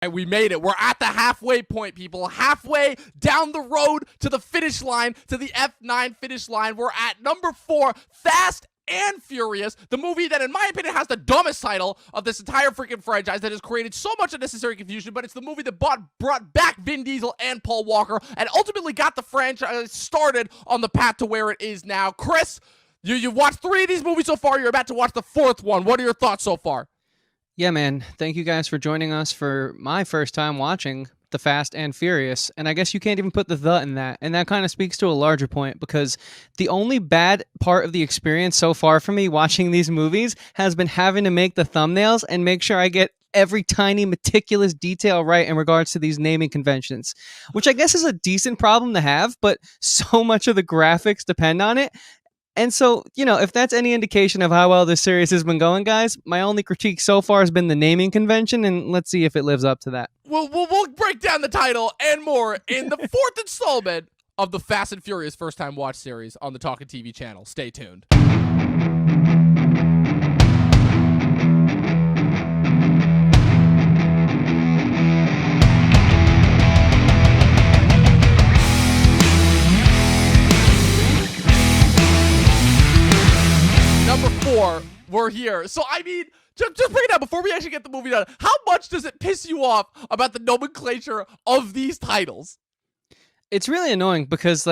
And we made it. We're at the halfway point, people. Halfway down the road to the finish line, to the F9 finish line. We're at number 4, Fast and Furious, the movie that, in my opinion, has the dumbest title of this entire freaking franchise that has created so much unnecessary confusion, but it's the movie that brought back Vin Diesel and Paul Walker and ultimately got the franchise started on the path to where it is now. Chris, you've watched 3 of these movies so far. You're about to watch the 4th one. What are your thoughts so far? Yeah, man. Thank you guys for joining us for my first time watching The Fast and Furious. And I guess you can't even put the in that. And that kind of speaks to a larger point, because the only bad part of the experience so far for me watching these movies has been having to make the thumbnails and make sure I get every tiny meticulous detail right in regards to these naming conventions, which I guess is a decent problem to have, but so much of the graphics depend on it. And so, if that's any indication of how well this series has been going, guys, my only critique so far has been the naming convention, and let's see if it lives up to that. We'll break down the title and more in the 4th installment of the Fast and Furious First Time Watch series on the Talkin TV channel. Stay tuned. Number 4, we're here. So, I mean, just bring it up before we actually get the movie done. How much does it piss you off about the nomenclature of these titles? It's really annoying because,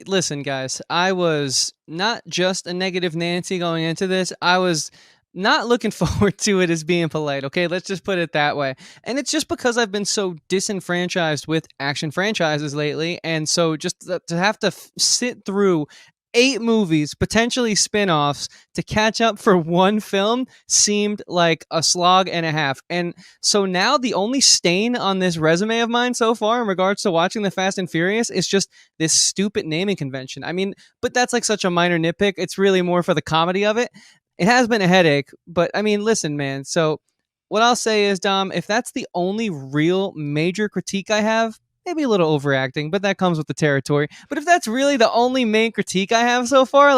listen, guys, I was not just a negative Nancy going into this. I was not looking forward to it as being polite, okay? Let's just put it that way. And it's just because I've been so disenfranchised with action franchises lately, and so just to have to sit through 8 movies, potentially spin-offs, to catch up for one film seemed like a slog and a half. And so now the only stain on this resume of mine so far in regards to watching The Fast and Furious is just this stupid naming convention. I mean, but that's like such a minor nitpick. It's really more for the comedy of it. It has been a headache, but I mean, listen, man. So what I'll say is, Dom, if that's the only real major critique I have, maybe a little overacting, but that comes with the territory. But if that's really the only main critique I have so far,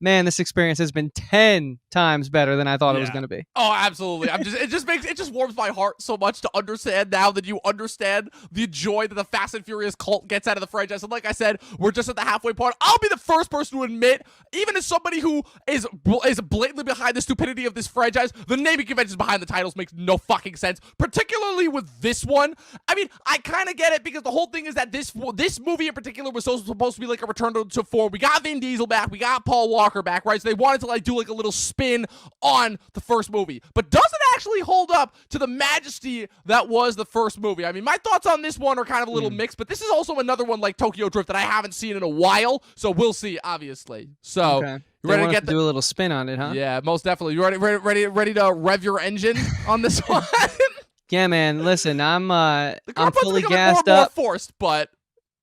man, this experience has been 10 times better than I thought it was going to be. Oh, absolutely. It just warms my heart so much to understand now that you understand the joy that the Fast and Furious cult gets out of the franchise. And like I said, we're just at the halfway point. I'll be the first person to admit, even as somebody who is blatantly behind the stupidity of this franchise, the naming conventions behind the titles makes no fucking sense, particularly with this one. I mean, I kind of get it, because the whole thing is that this movie in particular was supposed to be like a return to form. We got Vin Diesel back, we got Paul Walker back, right? So they wanted to do a little spin on the first movie, but doesn't actually hold up to the majesty that was the first movie. I mean, my thoughts on this one are kind of a little mixed, but this is also another one like Tokyo Drift that I haven't seen in a while, so we'll see, obviously. So, okay. You ready to do a little spin on it, huh? Yeah, most definitely. You ready to rev your engine on this one? Yeah, man. Listen, I'm fully gassed up. More forced, but.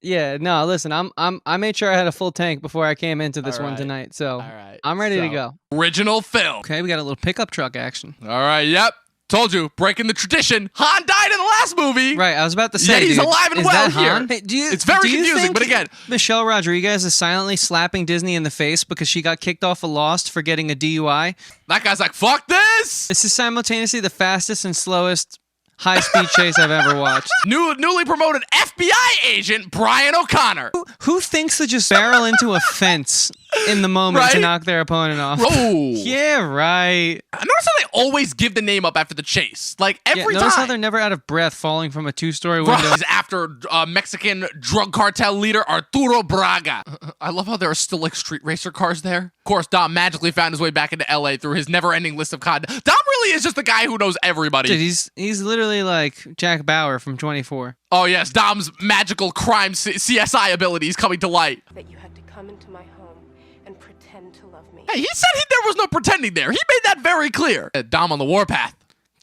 Yeah, no, listen, I made sure I had a full tank before I came into this one tonight, so I'm ready to go. Original film. Okay, we got a little pickup truck action. All right, yep. Told you, breaking the tradition. Han died in the last movie. Right, I was about to say, yet he's alive and well here. Hey, it's very confusing, but again. Michelle Rodriguez is silently slapping Disney in the face because she got kicked off of Lost for getting a DUI. That guy's like, fuck this! This is simultaneously the fastest and slowest high-speed chase I've ever watched. Newly promoted FBI agent Brian O'Connor. Who thinks to just barrel into a fence in the moment to knock their opponent off? Oh. Yeah, right. I notice how they always give the name up after the chase. Like, every time. Notice how they're never out of breath falling from a 2-story window. He's after Mexican drug cartel leader Arturo Braga. I love how there are still, street racer cars there. Of course, Dom magically found his way back into LA through his never-ending list of content. Dom really is just the guy who knows everybody. Dude, he's literally like Jack Bauer from 24. Oh, yes, Dom's magical crime CSI abilities coming to light. That you had to come into my home and pretend to love me. Hey, he said there was no pretending there. He made that very clear. Dom on the warpath.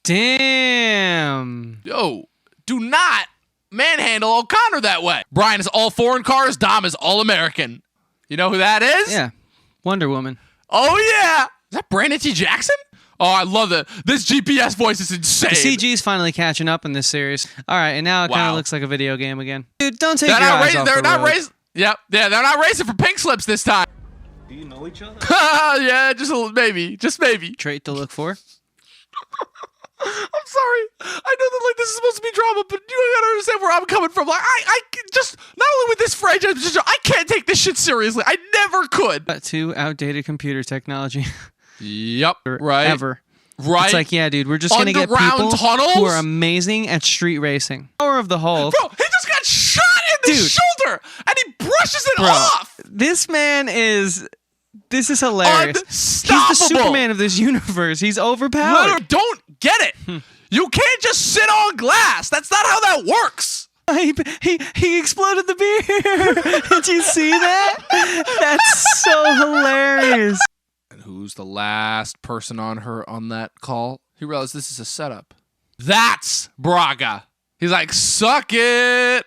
Damn. Yo, do not manhandle O'Connor that way. Brian is all foreign cars. Dom is all American. You know who that is? Yeah, Wonder Woman. Oh, yeah. Is that Brandon T. Jackson? Oh, I love it. This GPS voice is insane. The CG's finally catching up in this series. All right, and now it kind of looks like a video game again. Dude, don't take your eyes off the road. They're not racing. Yep, yeah, they're not racing for pink slips this time. Do you know each other? Yeah, just maybe. Trait to look for. I'm sorry. I know that like this is supposed to be drama, but you gotta understand where I'm coming from. Like I just not only with this franchise, but just, I can't take this shit seriously. I never could. That too outdated computer technology. Yep. Right. Ever. Right. It's like, yeah, dude, we're just gonna get Underground people tunnels? who are amazing at street racing. Power of the Hulk. Bro, he just got shot in the Dude. shoulder, and he brushes it Bro, off. this man is. This is hilarious. Unstoppable. He's the Superman of this universe. He's overpowered. No, don't get it. You can't just sit on glass. That's not how that works. He exploded the beer. Did you see that? That's so hilarious. And who's the last person on that call? He realized this is a setup. That's Braga. He's like, suck it.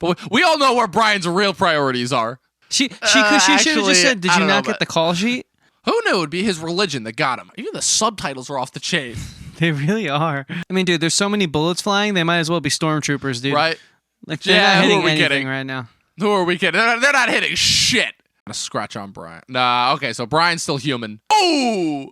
But we all know where Brian's real priorities are. She should have actually, just said, "Did I you don't not know, get the call sheet?" Who knew it would be his religion that got him? Even the subtitles are off the chain. They really are. I mean, dude, there's so many bullets flying. They might as well be stormtroopers, dude. Right? Like they're Yeah, not who hitting are we anything kidding? right now. Who are we kidding? They're not hitting shit. A scratch on Brian. Nah, okay, so Brian's still human. Oh!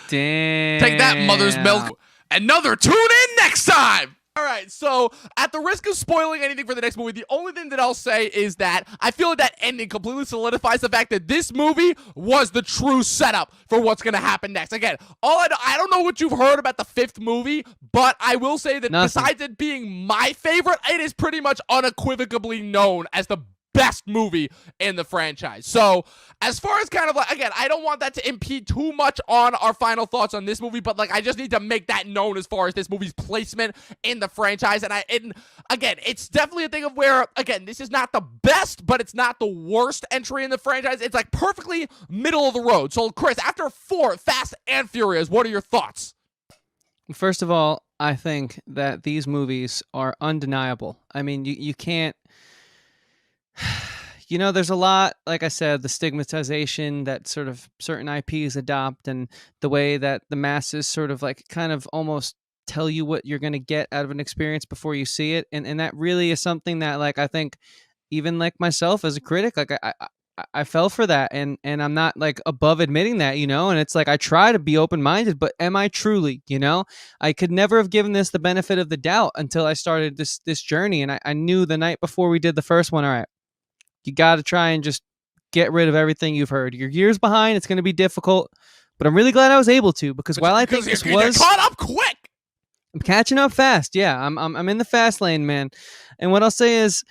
Damn. Take that, mother's milk. Another tune in next time. All right, so at the risk of spoiling anything for the next movie, the only thing that I'll say is that I feel like that ending completely solidifies the fact that this movie was the true setup for what's going to happen next. Again, I don't know what you've heard about the fifth movie, but I will say that besides it being my favorite, it is pretty much unequivocally known as the best movie in the franchise. So as far as kind of like, again, I don't want that to impede too much on our final thoughts on this movie, but like I just need to make that known as far as this movie's placement in the franchise. And again, it's definitely a thing of where, again, this is not the best, but it's not the worst entry in the franchise. It's like perfectly middle of the road. So Chris, after 4 Fast and Furious, what are your thoughts? First of all, I think that these movies are undeniable. I mean, you can't. You know, there's a lot, like I said, the stigmatization that sort of certain IPs adopt and the way that the masses sort of like kind of almost tell you what you're going to get out of an experience before you see it. And that really is something that like I think even like myself as a critic, like I fell for that and I'm not like above admitting that, you know, and it's like I try to be open-minded, but am I truly, you know? I could never have given this the benefit of the doubt until I started this journey. And I knew the night before we did the first one, all right, you got to try and just get rid of everything you've heard. You're years behind. It's going to be difficult, but I'm really glad I was able to because while I think this was caught up quick. I'm catching up fast. Yeah, I'm in the fast lane, man. And what I'll say is,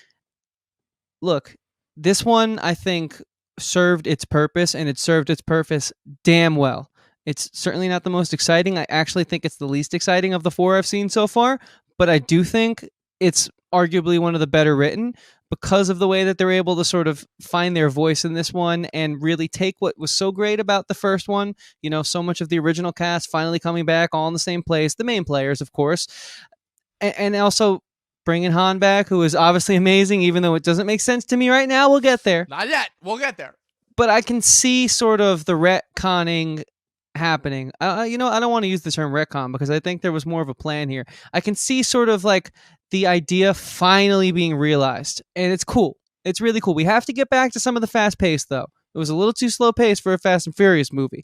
look, this one I think served its purpose, and it served its purpose damn well. It's certainly not the most exciting. I actually think it's the least exciting of the 4 I've seen so far, but I do think it's arguably one of the better written because of the way that they're able to sort of find their voice in this one and really take what was so great about the first one, you know, so much of the original cast finally coming back all in the same place, the main players, of course, and also bringing Han back, who is obviously amazing, even though it doesn't make sense to me right now. We'll get there. Not yet. We'll get there. But I can see sort of the retconning happening. You know, I don't want to use the term retcon because I think there was more of a plan here. I can see sort of like the idea finally being realized, and it's cool. It's really cool. We have to get back to some of the fast pace, though. It was a little too slow paced for a Fast and Furious movie.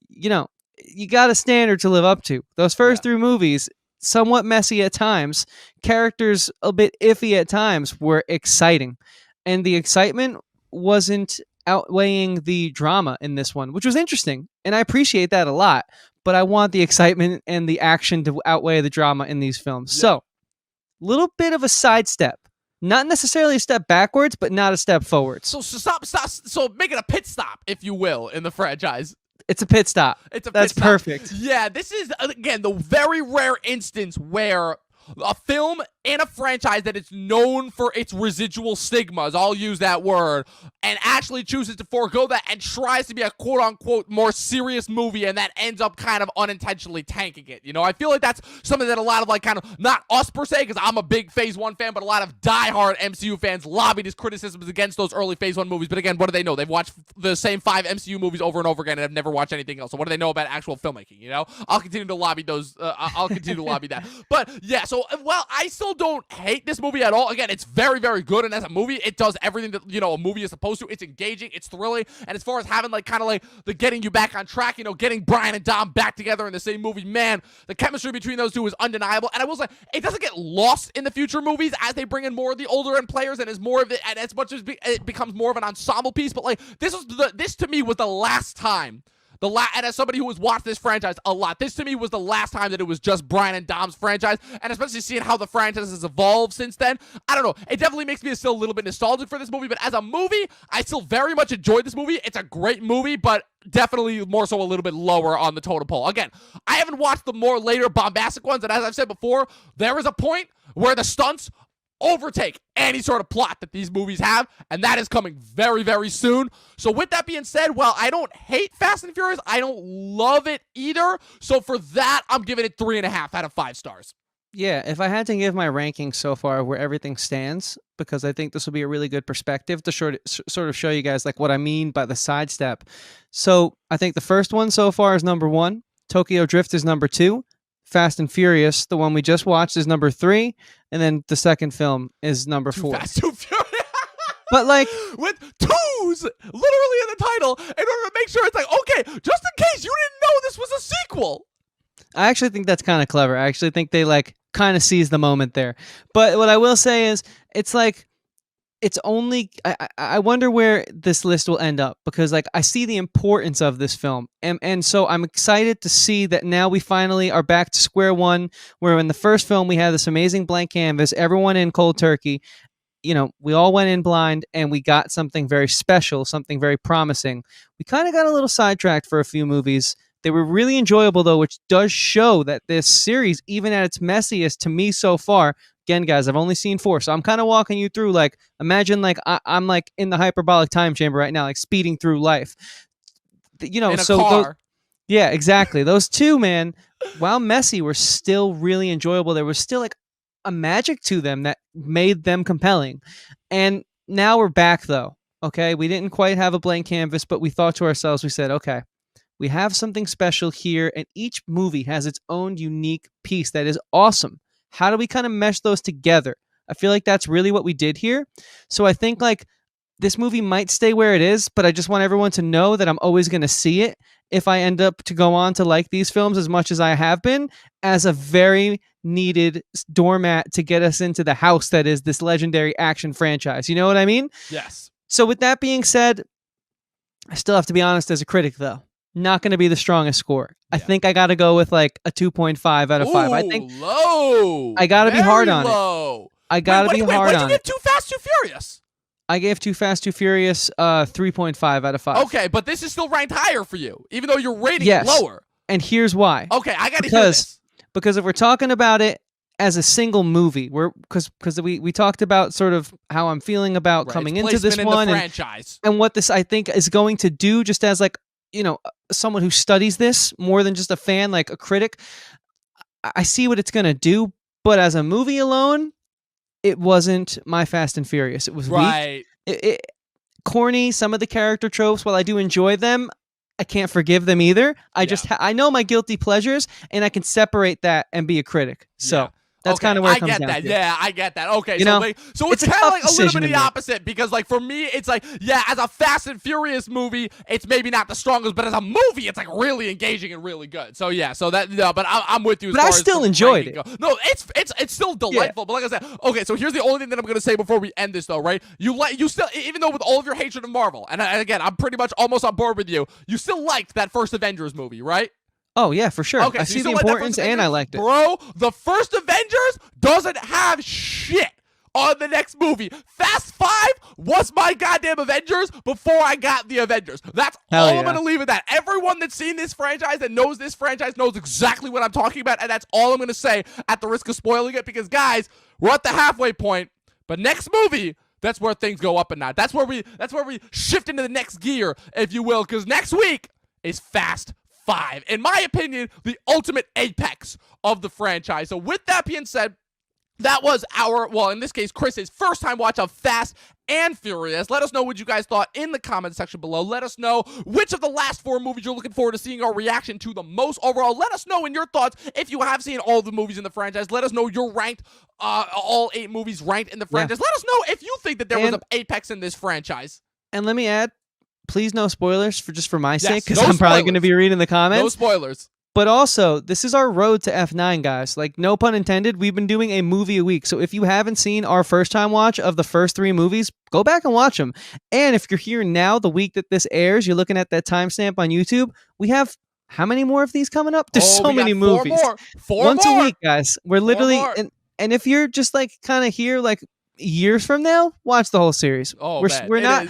You know, you got a standard to live up to. Those first 3 movies, somewhat messy at times, characters a bit iffy at times, were exciting, and the excitement wasn't outweighing the drama in this one, which was interesting, and I appreciate that a lot, but I want the excitement and the action to outweigh the drama in these films. Yeah. So, little bit of a sidestep. Not necessarily a step backwards, but not a step forwards. So stop. So make it a pit stop, if you will, in the franchise. It's a pit stop. That's perfect. Yeah, this is, again, the very rare instance where a film and a franchise that is known for its residual stigmas, I'll use that word, and actually chooses to forego that and tries to be a quote-unquote more serious movie, and that ends up kind of unintentionally tanking it. You know, I feel like that's something that a lot of, like, kind of, not us per se, because I'm a big Phase 1 fan, but a lot of diehard MCU fans lobbied as criticisms against those early Phase 1 movies. But again, what do they know? They've watched the same 5 MCU movies over and over again and have never watched anything else. So what do they know about actual filmmaking, you know? I'll continue to lobby those, I'll continue to lobby that. But, yeah, so, well, I still don't hate this movie at all. Again, it's very, very good, and as a movie, it does everything that, you know, a movie is supposed to. It's engaging, it's thrilling, and as far as having, like, kind of like the getting you back on track, you know, getting Brian and Dom back together in the same movie, man, the chemistry between those two is undeniable. And I will say, it doesn't get lost in the future movies as they bring in more of the older end players, and as more of it, and as much as it becomes more of an ensemble piece. But like, this to me was the last time. And as somebody who has watched this franchise a lot, this to me was the last time that it was just Brian and Dom's franchise, and especially seeing how the franchise has evolved since then, I don't know, it definitely makes me still a little bit nostalgic for this movie, but as a movie, I still very much enjoyed this movie. It's a great movie, but definitely more so a little bit lower on the totem pole. Again, I haven't watched the more later bombastic ones, and as I've said before, there is a point where the stunts overtake any sort of plot that these movies have, and that is coming very, very soon. So with that being said, while I don't hate Fast and Furious, I don't love it either. So for that, I'm giving it 3.5 out of 5 stars. Yeah, if I had to give my ranking so far where everything stands, because I think this will be a really good perspective to sort of show you guys like what I mean by the sidestep. So I think the first one so far is number 1. Tokyo Drift is number 2. Fast and Furious, the one we just watched, is number 3, and then the second film is number 4. Too Fast, Too Furious. But like, with 2s literally in the title, in order to make sure it's like, okay, just in case you didn't know this was a sequel. I actually think that's kind of clever. I actually think they like kind of seize the moment there. But what I will say is, it's like, it's only I wonder where this list will end up, because like I see the importance of this film, and so I'm excited to see that now we finally are back to square one, where in the first film we had this amazing blank canvas, everyone in cold turkey, you know, we all went in blind and we got something very special, something very promising. We kind of got a little sidetracked for a few movies. They were really enjoyable though, which does show that this series, even at its messiest to me so far, again, guys, I've only seen 4, so I'm kind of walking you through, like, imagine, like, I'm, like, in the hyperbolic time chamber right now, like, speeding through life. You know, in a so... car. Yeah, exactly. Those 2, man, while messy, were still really enjoyable. There was still, like, a magic to them that made them compelling. And now we're back, though, okay? We didn't quite have a blank canvas, but we thought to ourselves, we said, okay, we have something special here, and each movie has its own unique piece that is awesome. How do we kind of mesh those together? I feel like that's really what we did here. So I think like this movie might stay where it is, but I just want everyone to know that I'm always going to see it if I end up to go on to like these films as much as I have been, as a very needed doormat to get us into the house that is this legendary action franchise. You know what I mean? Yes. So with that being said, I still have to be honest as a critic though. Not going to be the strongest score. Yeah. I think I got to go with like a 2.5 out of 5. I think low. I got to be hard on low. it. I got to be hard on it. What did you give Too Fast, Too Furious? I gave Too Fast, Too Furious 3.5 out of 5. Okay, but this is still ranked higher for you, even though you're rating it lower. And here's why. Okay, I got to hear this. Because if we're talking about it as a single movie, because we talked about sort of how I'm feeling about coming into this one, and what this I think is going to do, just as like, you know, someone who studies this more than just a fan, like a critic. I see what it's going to do, but as a movie alone, it wasn't my Fast and Furious. It was weak. Corny. Some of the character tropes, while I do enjoy them, I can't forgive them either. I know my guilty pleasures, and I can separate that and be a critic. So that's kind of where it comes down to. Yeah, I get that. Okay, so it's kind of like a little bit the opposite, because like for me, it's like, yeah, as a Fast and Furious movie, it's maybe not the strongest, but as a movie, it's like really engaging and really good. So yeah, so that, no, but I'm with you. But I still enjoyed it. No, it's still delightful. But like I said, okay, so here's the only thing that I'm gonna say before we end this though, right? You still, even though with all of your hatred of Marvel, and again, I'm pretty much almost on board with you, you still liked that first Avengers movie, right? Oh, yeah, for sure. Okay, I see the importance, and I liked it. Bro, the first Avengers doesn't have shit on the next movie. Fast 5 was my goddamn Avengers before I got the Avengers. That's all I'm going to leave it at. Everyone that's seen this franchise and knows this franchise knows exactly what I'm talking about, and that's all I'm going to say at the risk of spoiling it, because, guys, we're at the halfway point, but next movie, that's where things go up a notch. That's where we shift into the next gear, if you will, because next week is Fast 5. In my opinion, the ultimate apex of the franchise. So with that being said, that was our, well, in this case, Chris's first time watch of Fast and Furious. Let us know what you guys thought in the comment section below. Let us know which of the last 4 movies you're looking forward to seeing our reaction to the most overall. Let us know in your thoughts if you have seen all the movies in the franchise. Let us know your ranked, all 8 movies ranked in the franchise. Let us know if you think that there was an apex in this franchise. And let me add, please no spoilers for my sake, because no I'm probably spoilers. going to be reading the comments. No spoilers. But also, this is our road to F9, guys. Like, no pun intended, we've been doing a movie a week. So if you haven't seen our first time watch of the first 3 movies, go back and watch them. And if you're here now, the week that this airs, you're looking at that timestamp on YouTube, we have how many more of these coming up? There's so many movies. 4 Once more. a week, guys. We're literally, and if you're just like kind of here like years from now, watch the whole series. Oh, we're not...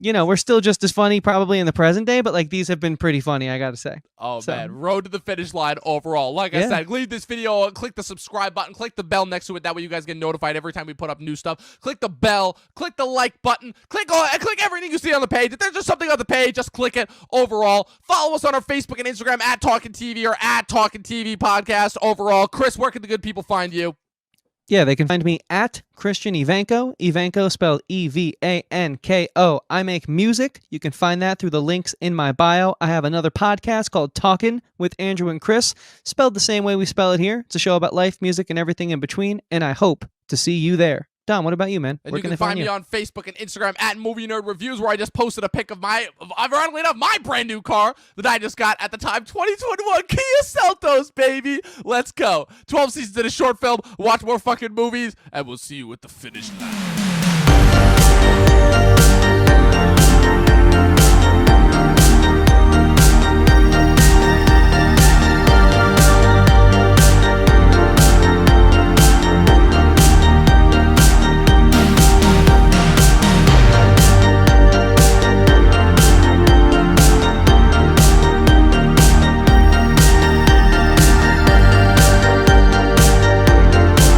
You know, we're still just as funny probably in the present day, but like these have been pretty funny, I gotta say. Oh, man. Road to the finish line overall. Like I said, leave this video, click the subscribe button, click the bell next to it. That way you guys get notified every time we put up new stuff. Click the bell, click the like button, click everything you see on the page. If there's just something on the page, just click it overall. Follow us on our Facebook and Instagram at Talkin TV or at Talkin TV Podcast overall. Chris, where can the good people find you? Yeah, they can find me at Christian Evanko. Evanko spelled Evanko. I make music. You can find that through the links in my bio. I have another podcast called Talkin with Andrew and Chris, spelled the same way we spell it here. It's a show about life, music, and everything in between, and I hope to see you there. Dom, what about you, man? And you can find me on Facebook and Instagram at Movie Nerd Reviews, where I just posted a pic of ironically enough, my brand new car that I just got at the time, 2021 Kia Seltos, baby. Let's go. 12 seasons in a short film. Watch more fucking movies, and we'll see you at the finish line.